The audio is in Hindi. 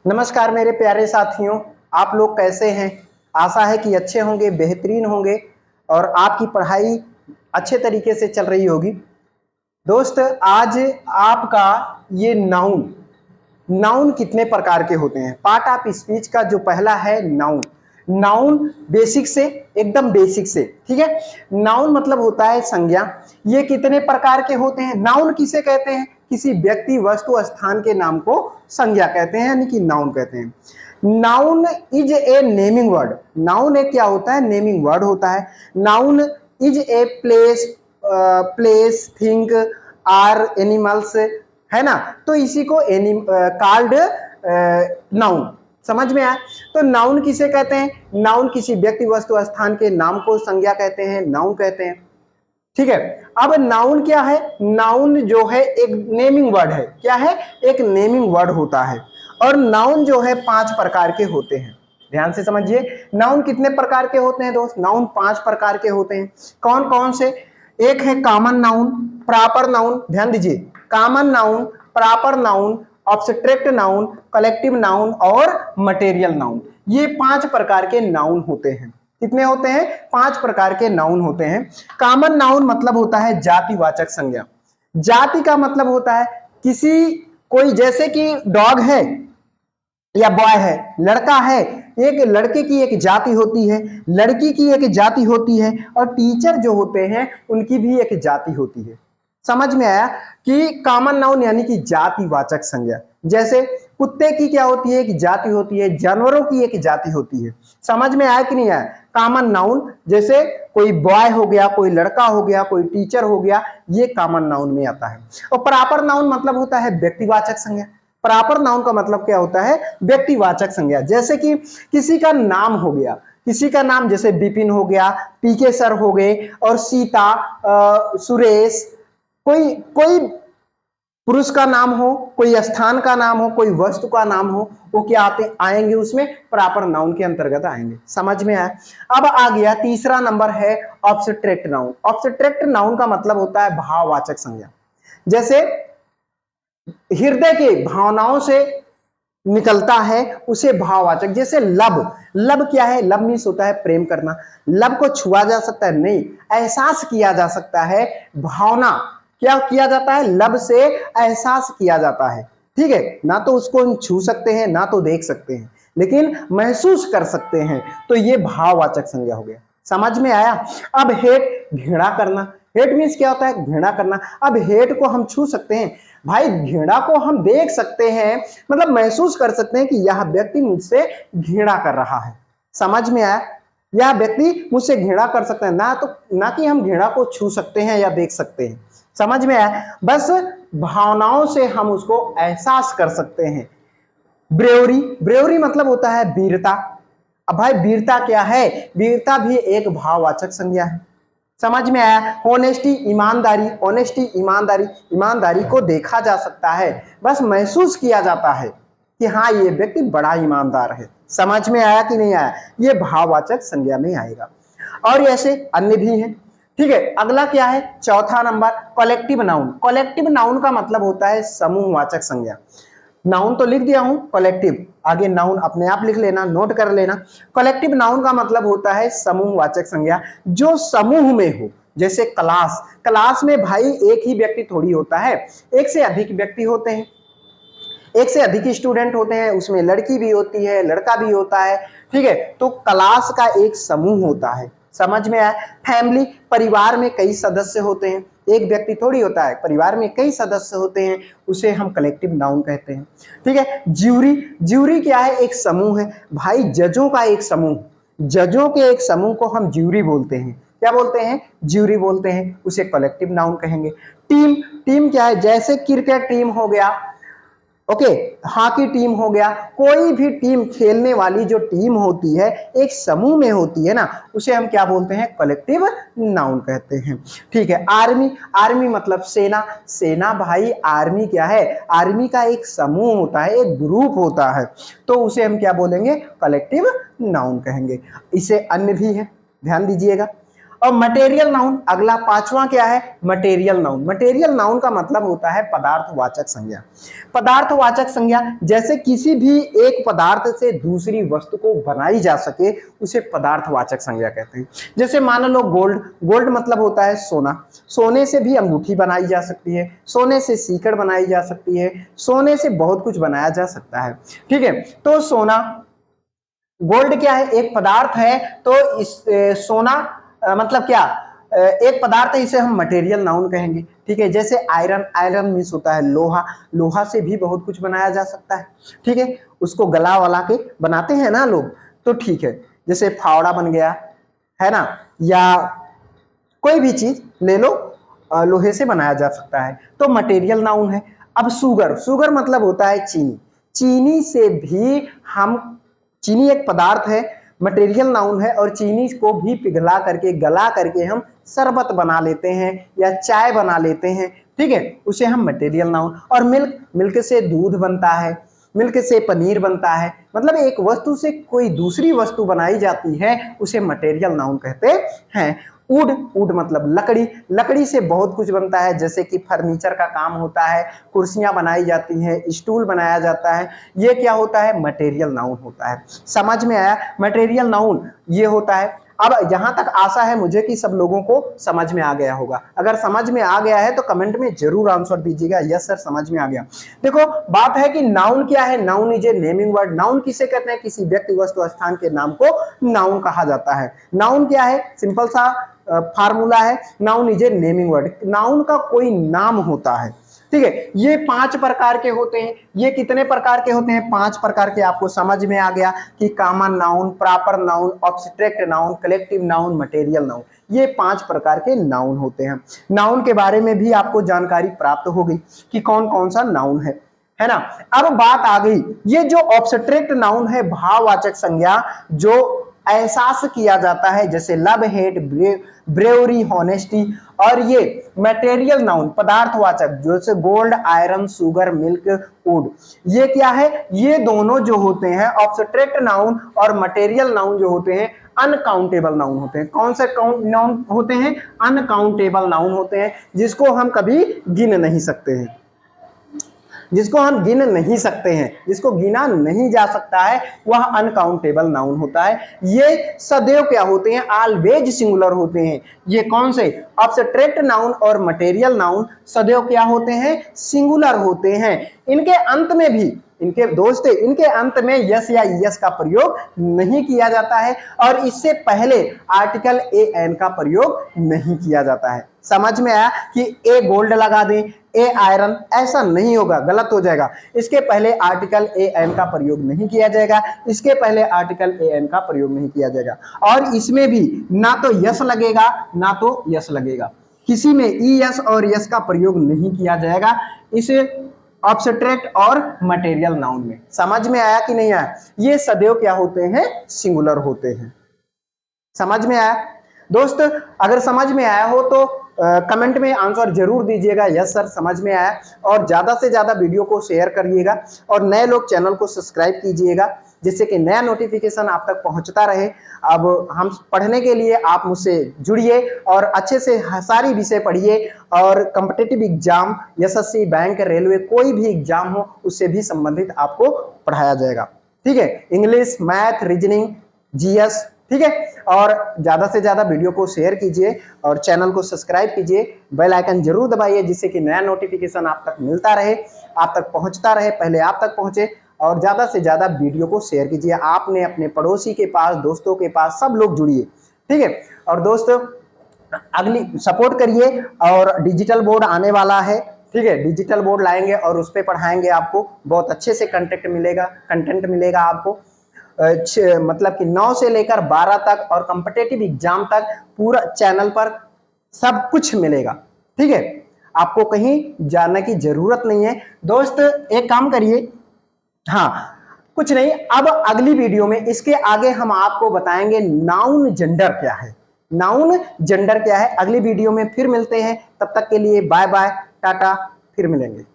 नमस्कार मेरे प्यारे साथियों, आप लोग कैसे हैं। आशा है कि अच्छे होंगे, बेहतरीन होंगे और आपकी पढ़ाई अच्छे तरीके से चल रही होगी। दोस्त, आज आपका ये नाउन नाउन कितने प्रकार के होते हैं। पार्ट ऑफ स्पीच का जो पहला है नाउन। नाउन बेसिक से, एकदम बेसिक से, ठीक है। नाउन मतलब होता है संज्ञा। ये कितने प्रकार के होते हैं। नाउन किसे कहते हैं? किसी व्यक्ति, वस्तु, स्थान के नाम को संज्ञा कहते हैं, यानी कि नाउन कहते हैं। Noun is a naming word. Noun एक क्या होता है? नेमिंग वर्ड होता है। Noun is a place, thing, or, animals, है ना। तो इसी को कॉल्ड नाउन। समझ में आया? तो नाउन किसे कहते हैं? नाउन किसी व्यक्ति, वस्तु, स्थान के नाम को संज्ञा कहते हैं, नाउन कहते हैं, ठीक है। अब नाउन क्या है? नाउन जो है एक नेमिंग वर्ड है। क्या है? एक नेमिंग वर्ड होता है। और नाउन जो है 5 प्रकार के होते हैं। ध्यान से समझिए, नाउन कितने प्रकार के होते हैं दोस्त? नाउन 5 प्रकार के होते हैं। कौन कौन से? एक है कॉमन नाउन, प्रॉपर नाउन, ध्यान दीजिए, common noun, proper noun, obstruct noun, collective noun और मटेरियल नाउन। ये 5 प्रकार के नाउन होते हैं। कितने होते हैं? 5 प्रकार के नाउन होते हैं। कॉमन नाउन मतलब होता है जातिवाचक संज्ञा। जाति का मतलब होता है किसी, कोई, जैसे कि डॉग है या बॉय है, लड़का है, एक लड़के की एक जाति होती है, लड़की की एक जाति होती है, और टीचर जो होते हैं उनकी भी एक जाति होती है। समझ में आया कि कॉमन नाउन यानी कि जातिवाचक संज्ञा। जैसे कुत्ते की क्या होती है? एक जाति होती है, जानवरों की एक जाति होती है। समझ में आया कि नहीं आया? कॉमन नाउन जैसे कोई बॉय हो गया, कोई लड़का हो गया, कोई टीचर हो गया, ये कॉमन नाउन में आता है। और प्रॉपर नाउन मतलब होता है व्यक्तिवाचक संज्ञा। प्रॉपर नाउन का मतलब क्या होता है? व्यक्तिवाचक संज्ञा। जैसे कि किसी का नाम हो गया, किसी का नाम जैसे विपिन हो गया, पीके सर हो गए, और सीता, सुरेश, कोई कोई पुरुष का नाम हो, कोई स्थान का नाम हो, कोई वस्तु का नाम हो, वो क्या आएंगे? उसमें प्रॉपर नाउन के अंतर्गत आएंगे। समझ में आया? अब आ गया तीसरा नंबर है ऑब्स्ट्रैक्ट नाउन। ऑब्स्ट्रैक्ट नाउन का मतलब होता है भाववाचक संज्ञा। जैसे हृदय के भावनाओं से निकलता है, उसे भाववाचक। जैसे लब। लब क्या है? लब मीन्स होता है प्रेम करना। लब को छुआ जा सकता है? नहीं, एहसास किया जा सकता है। भावना क्या किया जाता है? लब से एहसास किया जाता है, ठीक है। ना तो उसको हम छू सकते हैं, ना तो देख सकते हैं, लेकिन महसूस कर सकते हैं। तो ये भाववाचक संज्ञा हो गया। समझ में आया? अब हेट, घृणा करना। हेट मीन्स क्या होता है? घृणा करना। अब हेट को हम छू सकते हैं भाई, घृणा को हम देख सकते हैं, मतलब महसूस कर सकते हैं कि यह व्यक्ति मुझसे घृणा कर रहा है। समझ में आया? यह व्यक्ति मुझसे घृणा कर सकता है, ना कि हम घृणा को छू सकते हैं या देख सकते हैं। समझ में आया? बस भावनाओं से हम उसको एहसास कर सकते हैं। ब्रेवरी। ब्रेवरी मतलब होता है वीरता। अब भाई वीरता क्या है? वीरता भी एक भाववाचक संज्ञा है। समझ में आया? ऑनेस्टी, ईमानदारी। ऑनेस्टी, ईमानदारी। ईमानदारी को देखा जा सकता है, बस महसूस किया जाता है कि हाँ ये व्यक्ति बड़ा ईमानदार है। समझ में आया कि नहीं आया? ये भाववाचक संज्ञा में आएगा। और ऐसे अन्य भी हैं, ठीक है। अगला क्या है? चौथा number collective noun. Collective noun का मतलब होता है समूहवाचक संज्ञा। नाउन तो लिख दिया हूं, कलेक्टिव, आगे नाउन अपने आप लिख लेना, नोट कर लेना। कलेक्टिव नाउन का मतलब होता है समूहवाचक संज्ञा, जो समूह में हो। जैसे क्लास। क्लास में भाई एक ही व्यक्ति थोड़ी होता है, एक से अधिक व्यक्ति होते हैं, एक से अधिक स्टूडेंट होते हैं, उसमें लड़की भी होती है, लड़का भी होता है, ठीक है। तो क्लास का एक समूह होता है। समझ में आया? फैमिली, परिवार में कई सदस्य होते हैं, एक व्यक्ति थोड़ी होता है, परिवार में कई सदस्य होते हैं, उसे हम कलेक्टिव नाउन कहते हैं, ठीक है। ज्यूरी। ज्यूरी क्या है? एक समूह है भाई, जजों का एक समूह। जजों के एक समूह को हम ज्यूरी बोलते हैं। क्या बोलते हैं? ज्यूरी बोलते हैं, उसे कलेक्टिव नाउन कहेंगे। टीम। टीम क्या है? जैसे क्रिकेट टीम हो गया, ओके, हॉकी टीम हो गया, कोई भी टीम, खेलने वाली जो टीम होती है, एक समूह में होती है ना, उसे हम क्या बोलते हैं? कलेक्टिव नाउन कहते हैं, ठीक है। आर्मी। आर्मी मतलब सेना। सेना भाई, आर्मी क्या है? आर्मी का एक समूह होता है, एक ग्रुप होता है, तो उसे हम क्या बोलेंगे? कलेक्टिव नाउन कहेंगे। इसे अन्य भी है, ध्यान दीजिएगा। और मटेरियल नाउन अगला पांचवा क्या है, मटेरियल नाउन। मटेरियल नाउन का मतलब होता है पदार्थवाचक संज्ञा। पदार्थवाचक संज्ञा जैसे किसी भी एक पदार्थ से दूसरी वस्तु को बनाई जा सके उसे पदार्थवाचक संज्ञा कहते हैं। जैसे मान लो गोल्ड, गोल्ड मतलब होता है सोना, सोने से भी अंगूठी बनाई जा सकती है, सोने से सीकड़ बनाई जा सकती है, सोने से बहुत कुछ बनाया जा सकता है। ठीक है, तो सोना, गोल्ड क्या है, एक पदार्थ है। तो इस सोना मतलब क्या, एक पदार्थ है, इसे हम मटेरियल नाउन कहेंगे। ठीक है, जैसे आयरन, आयरन मीन्स होता है लोहा, लोहा से भी बहुत कुछ बनाया जा सकता है। ठीक है, उसको गला वाला के बनाते हैं ना लोग, तो ठीक है, जैसे फावड़ा बन गया है ना, या कोई भी चीज ले लो लोहे से बनाया जा सकता है, तो मटेरियल नाउन है। अब शुगर, शुगर मतलब होता है चीनी, चीनी से भी हम, चीनी एक पदार्थ है, मटेरियल नाउन है, और चीनी को भी पिघला करके गला करके हम शरबत बना लेते हैं या चाय बना लेते हैं। ठीक है, उसे हम मटेरियल नाउन। और मिल्क, मिल्क से दूध बनता है, मिल्क से पनीर बनता है, मतलब एक वस्तु से कोई दूसरी वस्तु बनाई जाती है उसे मटेरियल नाउन कहते हैं। वुड, वुड मतलब लकड़ी, लकड़ी से बहुत कुछ बनता है, जैसे कि फर्नीचर का काम होता है, कुर्सियां बनाई जाती हैं, स्टूल बनाया जाता है, ये क्या होता है, मटेरियल नाउन होता है। समझ में आया, मटेरियल नाउन ये होता है। अब यहां तक आशा है मुझे कि सब लोगों को समझ में आ गया होगा। अगर समझ में आ गया है तो कमेंट में जरूर आंसर दीजिएगा, यस सर समझ में आ गया। देखो बात है कि नाउन क्या है, noun is a naming word. Noun किसे कहते हैं, किसी व्यक्ति वस्तु स्थान के नाम को नाउन कहा जाता है। नाउन क्या है, सिंपल सा फार्मूला है, noun is a naming word. Noun का कोई नाम होता है। ठीक है, ये 5 प्रकार के होते हैं। ये कितने प्रकार के होते हैं, 5 प्रकार के। आपको समझ में आ गया कि common noun, proper noun, abstract noun, collective noun, material noun, ये 5 प्रकार के नाउन होते हैं। नाउन के बारे में भी आपको जानकारी प्राप्त हो गई कि कौन कौन सा नाउन है ना। अब बात आ गई, ये जो एब्स्ट्रैक्ट नाउन है, भाववाचक संज्ञा, जो एहसास किया जाता है, जैसे लव, हेट, ब्रेवरी, हॉनेस्टी। और ये मटेरियल नाउन, पदार्थवाचक, जैसे gold, iron, sugar, milk, would, ये क्या है, ये दोनों जो होते हैं एब्स्ट्रैक्ट नाउन और मटेरियल नाउन जो होते हैं अनकाउंटेबल नाउन होते हैं। कौन से नाउन होते हैं, अनकाउंटेबल नाउन होते हैं, जिसको हम कभी गिन नहीं सकते हैं, जिसको हम गिन नहीं सकते हैं, जिसको गिना नहीं जा सकता है, वह अनकाउंटेबल नाउन होता है। ये सदैव क्या होते हैं, ऑलवेज सिंगुलर होते हैं। ये कौन से, एब्स्ट्रैक्ट नाउन और मटेरियल नाउन सदैव क्या होते हैं, सिंगुलर होते हैं। इनके अंत में भी, इनके दोस्त, इनके अंत में यस या यस का प्रयोग नहीं किया जाता है, और इससे पहले आर्टिकल ए एन का प्रयोग नहीं किया जाता है। समझ में आया कि ए गोल्ड लगा दें, ए आयरन, ऐसा नहीं होगा, गलत हो जाएगा। इसके पहले आर्टिकल ए एन का प्रयोग नहीं किया जाएगा, इसके पहले आर्टिकल ए एन का प्रयोग नहीं किया जाएगा। और इसमें भी ना तो यस लगेगा ना तो यस लगेगा, किसी में ई यस और यस का प्रयोग नहीं किया जाएगा इस एब्स्ट्रैक्ट और मटेरियल नाउन में। समझ में आया कि नहीं आया, ये सदैव क्या होते हैं, सिंगुलर होते हैं। समझ में आया दोस्त, अगर समझ में आया हो तो कमेंट में आंसर जरूर दीजिएगा, यस सर समझ में आया। और ज्यादा से ज्यादा वीडियो को शेयर करिएगा, और नए लोग चैनल को सब्सक्राइब कीजिएगा, जिससे कि नया नोटिफिकेशन आप तक पहुंचता रहे। अब हम पढ़ने के लिए आप मुझसे जुड़िए और अच्छे से सारी विषय पढ़िए, और competitive exam, SSC, bank, railway, कोई भी एग्जाम हो उससे भी संबंधित आपको पढ़ाया जाएगा। ठीक है, इंग्लिश, मैथ, रीजनिंग, जीएस, ठीक है। और ज्यादा से ज्यादा वीडियो को शेयर कीजिए और चैनल को सब्सक्राइब कीजिए, बेल आइकन जरूर दबाइए, जिससे कि नया नोटिफिकेशन आप तक मिलता रहे, आप तक पहुंचता रहे, पहले आप तक पहुंचे। और ज्यादा से ज्यादा वीडियो को शेयर कीजिए, आपने अपने पड़ोसी के पास, दोस्तों के पास, सब लोग जुड़िए। ठीक है, और दोस्तों अगली सपोर्ट करिए। और डिजिटल बोर्ड आने वाला है, ठीक है, डिजिटल बोर्ड लाएंगे और उस पर पढ़ाएंगे, आपको बहुत अच्छे से कंटेंट मिलेगा आपको, मतलब कि 9 से लेकर 12 तक और कॉम्पिटिटिव एग्जाम तक पूरा चैनल पर सब कुछ मिलेगा। ठीक है, आपको कहीं जाने की जरूरत नहीं है। दोस्त एक काम करिए, हाँ कुछ नहीं, अब अगली वीडियो में इसके आगे हम आपको बताएंगे नाउन जेंडर क्या है, नाउन जेंडर क्या है। अगली वीडियो में फिर मिलते हैं, तब तक के लिए बाय बाय, टाटा, फिर मिलेंगे।